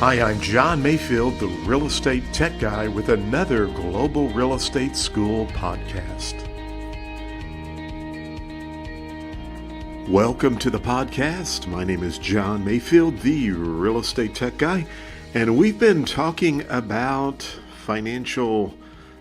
Hi, I'm John Mayfield, the real estate tech guy with another Global Real Estate School podcast. Welcome to the podcast. My name is John Mayfield, the real estate tech guy, and we've been talking about financial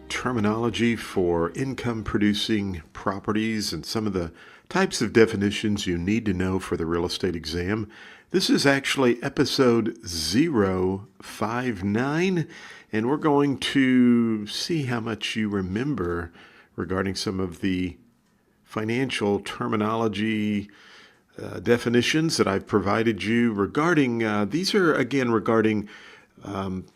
terminology for income producing properties and some of the types of definitions you need to know for the real estate exam. This is actually episode 059, and we're going to see how much you remember regarding some of the financial terminology definitions that I've provided you regarding, these are again regarding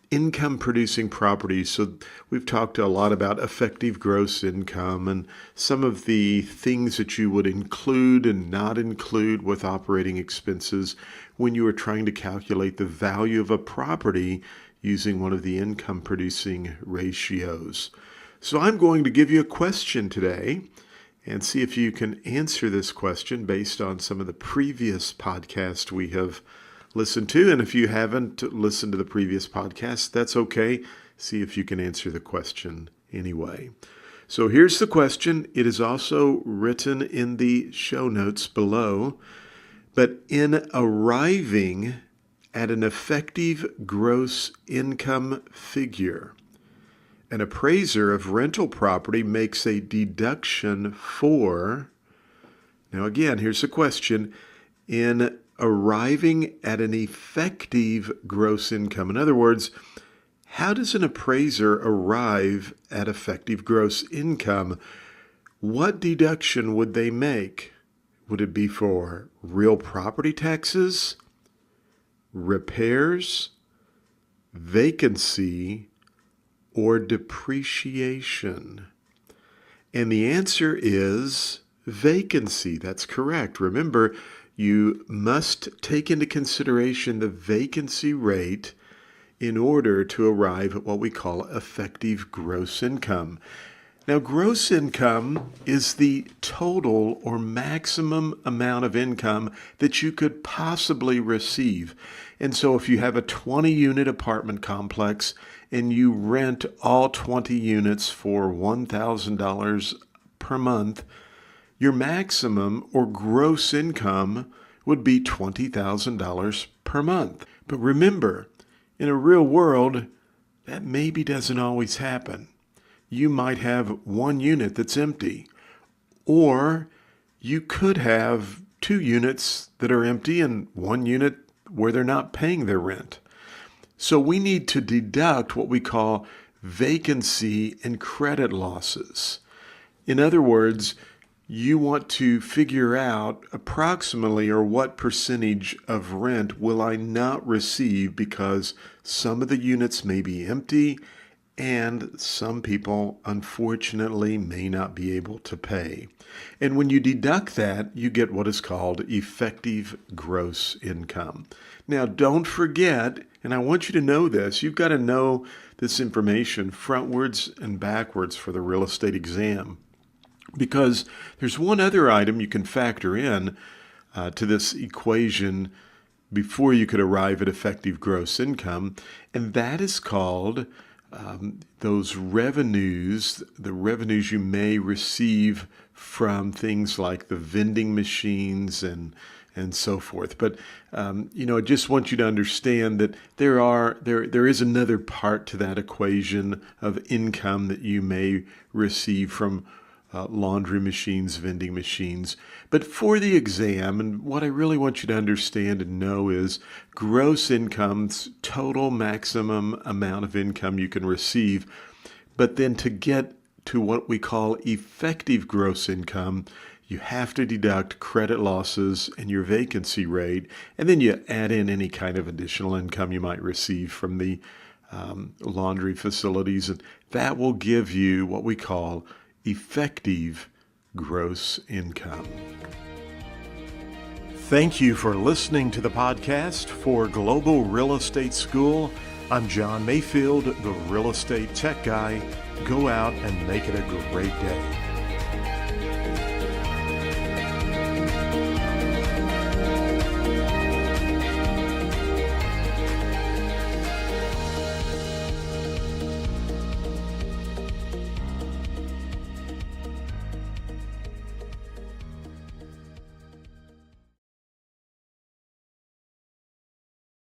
income producing properties. So we've talked a lot about effective gross income and some of the things that you would include and not include with operating expenses when you are trying to calculate the value of a property using one of the income producing ratios. So I'm going to give you a question today and see if you can answer this question based on some of the previous podcasts we have listened to. And if you haven't listened to the previous podcast, that's okay. See if you can answer the question anyway. So here's the question. It is also written in the show notes below. But in arriving at an effective gross income figure, an appraiser of rental property makes a deduction for, now again, here's the question, in arriving at an effective gross income. In other words, how does an appraiser arrive at effective gross income? What deduction would they make? Would it be for real property taxes, repairs, vacancy, or depreciation? And the answer is vacancy. That's correct. Remember, you must take into consideration the vacancy rate in order to arrive at what we call effective gross income. Now, gross income is the total or maximum amount of income that you could possibly receive. And so if you have a 20-unit apartment complex and you rent all 20 units for $1,000 per month, your maximum or gross income would be $20,000 per month. But remember, in a real world, that maybe doesn't always happen. You might have one unit that's empty, or you could have 2 units that are empty and 1 unit where they're not paying their rent. So we need to deduct what we call vacancy and credit losses. In other words, you want to figure out approximately or what percentage of rent will I not receive because some of the units may be empty and some people, unfortunately, may not be able to pay. And when you deduct that, you get what is called effective gross income. Now, don't forget, and I want you to know this, you've got to know this information frontwards and backwards for the real estate exam. Because there's one other item you can factor in to this equation before you could arrive at effective gross income, and that is called those revenues, the revenues you may receive from things like the vending machines and so forth. But I just want you to understand that there is another part to that equation of income that you may receive from laundry machines, vending machines. But for the exam, and what I really want you to understand and know is gross income's total maximum amount of income you can receive. But then to get to what we call effective gross income, you have to deduct credit losses and your vacancy rate, and then you add in any kind of additional income you might receive from the laundry facilities, and that will give you what we call effective gross income. Thank you for listening to the podcast for Global Real Estate School. I'm John Mayfield, the real estate tech guy. Go out and make it a great day.